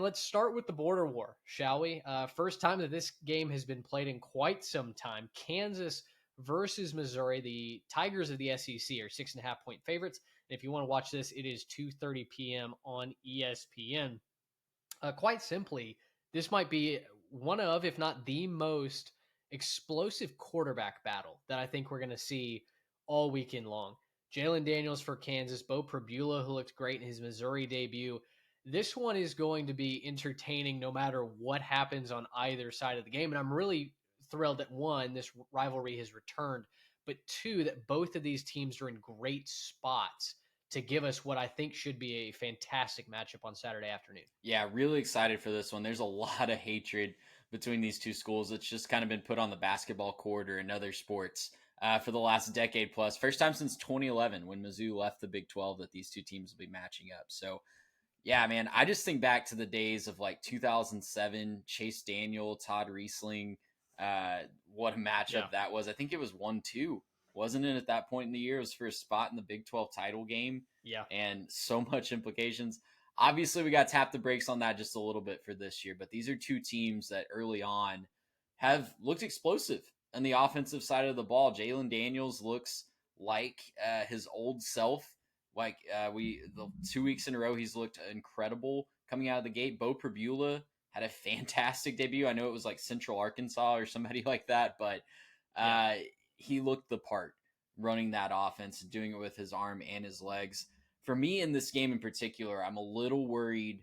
let's start with the border war, shall we? First time that this game has been played in quite some time. Kansas versus Missouri. The Tigers of the SEC are 6.5-point favorites. And if you want to watch this, it is 2:30 p.m. on ESPN. Quite simply, this might be one of, if not the most explosive quarterback battle that I think we're going to see all weekend long. Jalen Daniels for Kansas, Bo Prabula, who looked great in his Missouri debut. This one is going to be entertaining no matter what happens on either side of the game. And I'm really thrilled that one, this rivalry has returned, but two, that both of these teams are in great spots to give us what I think should be a fantastic matchup on Saturday afternoon. Yeah, really excited for this one. There's a lot of hatred between these two schools. It's just kind of been put on the basketball court or in other sports for the last decade plus. First time since 2011 when Mizzou left the Big 12 that these two teams will be matching up. So, yeah, man, I just think back to the days of like 2007, Chase Daniel, Todd Riesling. What a matchup that was. I think it was 1-2, wasn't it, at that point in the year? It was for a spot in the Big 12 title game. Yeah. And so much implications. Obviously, we got to tap the brakes on that just a little bit for this year, but these are two teams that early on have looked explosive on the offensive side of the ball. Jalen Daniels looks like his old self. Like the 2 weeks in a row, he's looked incredible coming out of the gate. Bo Prabula had a fantastic debut. I know it was like Central Arkansas or somebody like that, but he looked the part running that offense and doing it with his arm and his legs. For me in this game in particular, I'm a little worried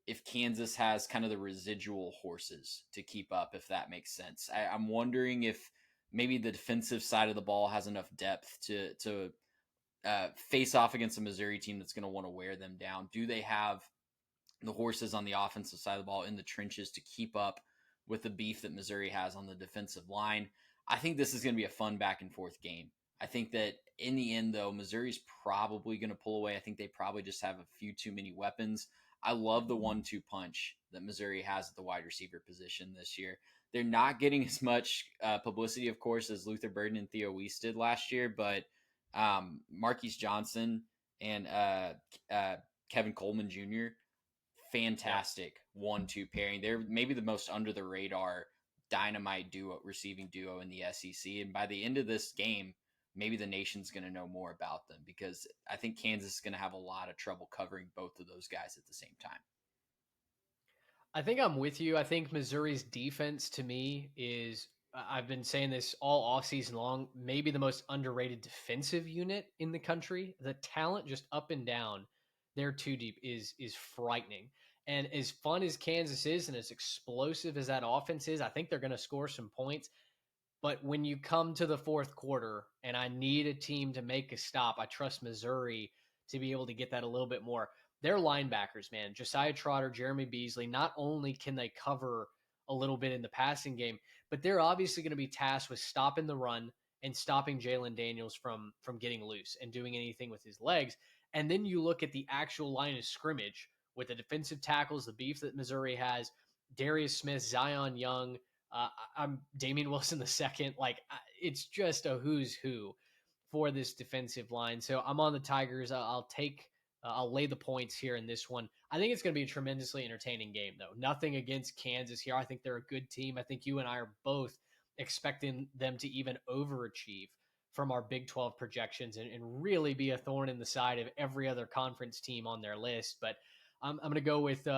if Kansas has kind of the residual horses to keep up, if that makes sense. I'm wondering if maybe the defensive side of the ball has enough depth to face off against a Missouri team that's going to want to wear them down. Do they have the horses on the offensive side of the ball in the trenches to keep up with the beef that Missouri has on the defensive line? I think this is going to be a fun back and forth game. I think that in the end, though, Missouri's probably going to pull away. I think they probably just have a few too many weapons. I love the 1-2 punch that Missouri has at the wide receiver position this year. They're not getting as much publicity, of course, as Luther Burden and Theo Weiss did last year, but Marquise Johnson and Kevin Coleman Jr., fantastic 1-2 pairing. They're maybe the most under the radar dynamite receiving duo in the SEC. And by the end of this game, maybe the nation's going to know more about them, because I think Kansas is going to have a lot of trouble covering both of those guys at the same time. I think I'm with you. I think Missouri's defense to me is, I've been saying this all offseason long, maybe the most underrated defensive unit in the country. The talent just up and down, their two deep is frightening. And as fun as Kansas is and as explosive as that offense is, I think they're going to score some points. But when you come to the fourth quarter and I need a team to make a stop, I trust Missouri to be able to get that a little bit more. Their linebackers, man, Josiah Trotter, Jeremy Beasley, not only can they cover a little bit in the passing game, but they're obviously going to be tasked with stopping the run and stopping Jalen Daniels from getting loose and doing anything with his legs. And then you look at the actual line of scrimmage with the defensive tackles, the beef that Missouri has, Darius Smith, Zion Young, I'm Damian Wilson II. Like, it's just a who's who for this defensive line. So I'm on the Tigers. I'll lay the points here in this one. I think it's going to be a tremendously entertaining game, though. Nothing against Kansas here. I think they're a good team. I think you and I are both expecting them to even overachieve from our Big 12 projections and really be a thorn in the side of every other conference team on their list. But I'm going to go with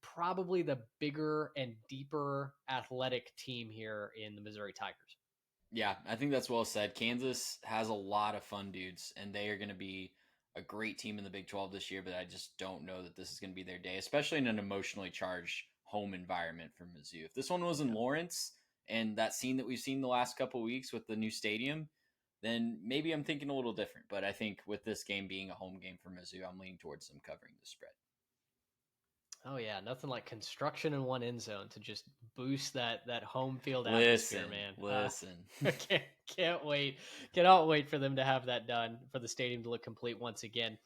probably the bigger and deeper athletic team here in the Missouri Tigers. Yeah, I think that's well said. Kansas has a lot of fun dudes, and they are going to be a great team in the Big 12 this year, but I just don't know that this is going to be their day, especially in an emotionally charged home environment for Mizzou. If this one was in Lawrence and that scene that we've seen the last couple of weeks with the new stadium, then maybe I'm thinking a little different. But I think with this game being a home game for Mizzou, I'm leaning towards them covering the spread. Oh yeah, nothing like construction in one end zone to just boost that home field atmosphere, man. Listen. Can't wait. Cannot wait for them to have that done, for the stadium to look complete once again.